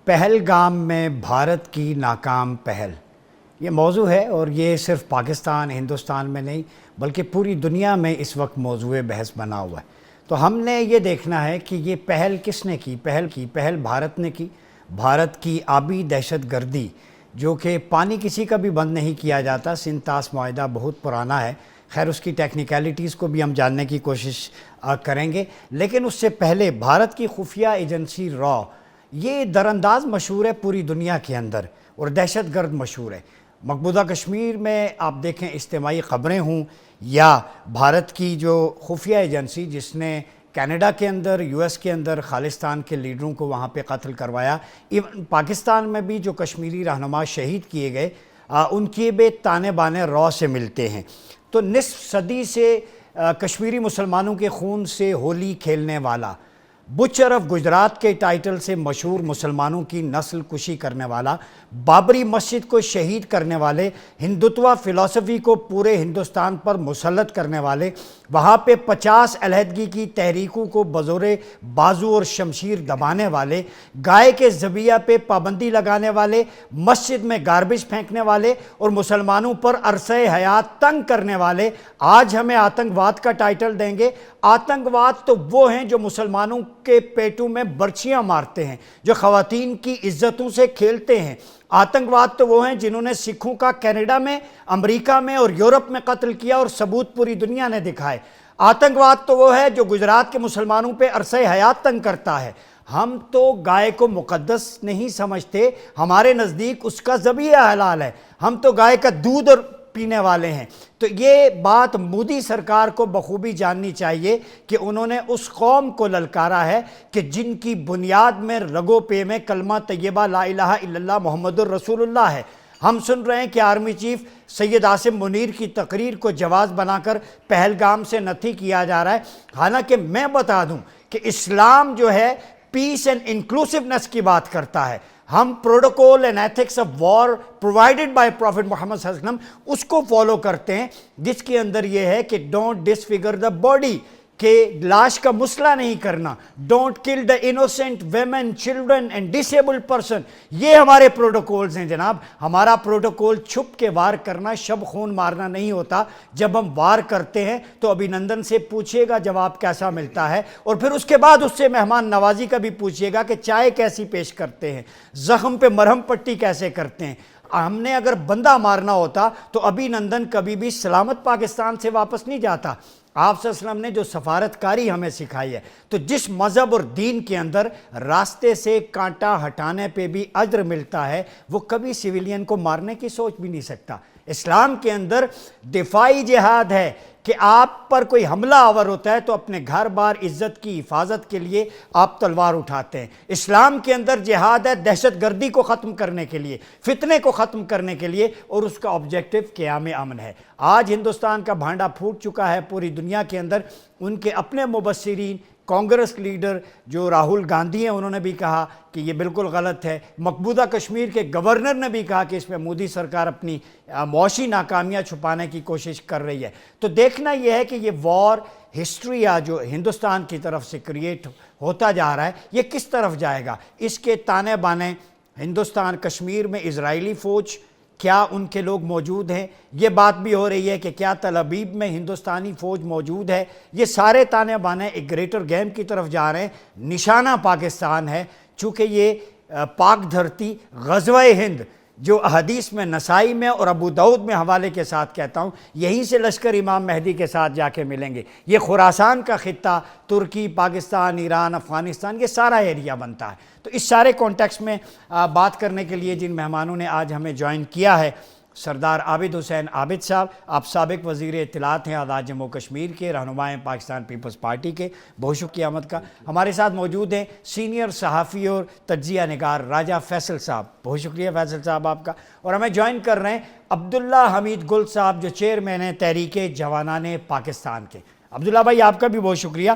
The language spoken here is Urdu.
پہلگام میں بھارت کی ناکام پہل، یہ موضوع ہے اور یہ صرف پاکستان ہندوستان میں نہیں بلکہ پوری دنیا میں اس وقت موضوع بحث بنا ہوا ہے۔ تو ہم نے یہ دیکھنا ہے کہ یہ پہل کس نے کی۔ پہل بھارت نے کی۔ بھارت کی آبی دہشت گردی، جو کہ پانی کسی کا بھی بند نہیں کیا جاتا، سنتاس معاہدہ بہت پرانا ہے، خیر اس کی ٹیکنیکلٹیز کو بھی ہم جاننے کی کوشش کریں گے، لیکن اس سے پہلے بھارت کی خفیہ ایجنسی را یہ درانداز مشہور ہے پوری دنیا کے اندر اور دہشت گرد مشہور ہے۔ مقبوضہ کشمیر میں آپ دیکھیں اجتماعی خبریں ہوں یا بھارت کی جو خفیہ ایجنسی جس نے کینیڈا کے اندر، یو ایس کے اندر خالستان کے لیڈروں کو وہاں پہ قتل کروایا، ایون پاکستان میں بھی جو کشمیری رہنما شہید کیے گئے ان کے بھی تانے بانے را سے ملتے ہیں۔ تو نصف صدی سے کشمیری مسلمانوں کے خون سے ہولی کھیلنے والا، بچر آف گجرات کے ٹائٹل سے مشہور مسلمانوں کی نسل کشی کرنے والا، بابری مسجد کو شہید کرنے والے، ہندوتوا فلسفی کو پورے ہندوستان پر مسلط کرنے والے، وہاں پہ 50 علیحدگی کی تحریکوں کو بزور بازو اور شمشیر دبانے والے، گائے کے ذبیحہ پہ پابندی لگانے والے، مسجد میں گاربیج پھینکنے والے اور مسلمانوں پر عرصہ حیات تنگ کرنے والے آج ہمیں آتنکواد کا ٹائٹل دیں گے۔ آتنکواد تو وہ ہیں جو مسلمانوں کے پیٹوں میں برچیاں مارتے ہیں، جو خواتین کی عزتوں سے کھیلتے ہیں۔ آتنکواد تو وہ ہیں جنہوں نے سکھوں کا کینیڈا میں، امریکہ میں اور یورپ میں قتل کیا اور ثبوت پوری دنیا نے دکھائے۔ آتنکواد تو وہ ہے جو گجرات کے مسلمانوں پہ عرصہ حیات تنگ کرتا ہے۔ ہم تو گائے کو مقدس نہیں سمجھتے، ہمارے نزدیک اس کا ذبیحہ حلال ہے، ہم تو گائے کا دودھ اور پینے والے ہیں۔ تو یہ بات مودی سرکار کو بخوبی جاننی چاہیے کہ انہوں نے اس قوم کو للکارا ہے کہ جن کی بنیاد میں رگو پے میں کلمہ طیبہ لا الہ الا اللہ محمد الرسول اللہ ہے۔ ہم سن رہے ہیں کہ آرمی چیف سید عاصم منیر کی تقریر کو جواز بنا کر پہلگام سے نتھی کیا جا رہا ہے، حالانکہ میں بتا دوں کہ اسلام جو ہے پیس اینڈ انکلوسیونیس کی بات کرتا ہے۔ ہم protocol and ethics of war provided by prophet Muhammad صلی اللہ علیہ وسلم اس کو فالو کرتے ہیں، جس کے اندر یہ ہے کہ ڈونٹ ڈسفگر دا باڈی، کہ لاش کا مسئلہ نہیں کرنا، ڈونٹ کل دا innocent women, children and disable person, یہ ہمارے پروٹوکولز ہیں جناب۔ ہمارا پروٹوکول چھپ کے وار کرنا، شب خون مارنا نہیں ہوتا۔ جب ہم وار کرتے ہیں تو ابھینندن سے پوچھیے گا جواب کیسا ملتا ہے، اور پھر اس کے بعد اس سے مہمان نوازی کا بھی پوچھیے گا کہ چائے کیسی پیش کرتے ہیں، زخم پہ مرہم پٹی کیسے کرتے ہیں۔ ہم نے اگر بندہ مارنا ہوتا تو ابھینندن کبھی بھی سلامت پاکستان سے واپس نہیں جاتا۔ آپ صلی اللہ علیہ وسلم نے جو سفارت کاری ہمیں سکھائی ہے، تو جس مذہب اور دین کے اندر راستے سے کانٹا ہٹانے پہ بھی اجر ملتا ہے، وہ کبھی سویلین کو مارنے کی سوچ بھی نہیں سکتا۔ اسلام کے اندر دفاعی جہاد ہے کہ آپ پر کوئی حملہ آور ہوتا ہے تو اپنے گھر بار عزت کی حفاظت کے لیے آپ تلوار اٹھاتے ہیں۔ اسلام کے اندر جہاد ہے دہشت گردی کو ختم کرنے کے لیے، فتنے کو ختم کرنے کے لیے، اور اس کا آبجیکٹو قیام امن ہے۔ آج ہندوستان کا بھانڈا پھوٹ چکا ہے پوری دنیا کے اندر۔ ان کے اپنے مبصرین، کانگریس لیڈر جو راہل گاندھی ہیں، انہوں نے بھی کہا کہ یہ بالکل غلط ہے۔ مقبوضہ کشمیر کے گورنر نے بھی کہا کہ اس میں مودی سرکار اپنی معاشی ناکامیاں چھپانے کی کوشش کر رہی ہے۔ تو دیکھنا یہ ہے کہ یہ وار ہسٹری جو ہندوستان کی طرف سے کریٹ ہوتا جا رہا ہے، یہ کس طرف جائے گا۔ اس کے تانے بانے ہندوستان کشمیر میں اسرائیلی فوج، کیا ان کے لوگ موجود ہیں؟ یہ بات بھی ہو رہی ہے کہ کیا تل ابیب میں ہندوستانی فوج موجود ہے؟ یہ سارے تانے بانے ایک گریٹر گیم کی طرف جا رہے ہیں۔ نشانہ پاکستان ہے، چونکہ یہ پاک دھرتی غزوہ ہند جو حدیث میں، نسائی میں اور ابو داؤد میں حوالے کے ساتھ کہتا ہوں، یہیں سے لشکر امام مہدی کے ساتھ جا کے ملیں گے۔ یہ خراسان کا خطہ، ترکی، پاکستان، ایران، افغانستان، یہ سارا ایریا بنتا ہے۔ تو اس سارے کانٹیکس میں بات کرنے کے لیے جن مہمانوں نے آج ہمیں جوائن کیا ہے، سردار عابد حسین عابد صاحب، آپ سابق وزیر اطلاعات ہیں آزاد جموں کشمیر کے، رہنما ہیں پاکستان پیپلز پارٹی کے، بہت شکریہ آمد کا۔ ہمارے ساتھ موجود ہیں سینئر صحافی اور تجزیہ نگار راجہ فیصل صاحب، بہت شکریہ فیصل صاحب آپ کا۔ اور ہمیں جوائن کر رہے ہیں عبداللہ حمید گل صاحب، جو چیئرمین ہیں تحریک جوانان پاکستان کے۔ عبداللہ بھائی آپ کا بھی بہت شکریہ۔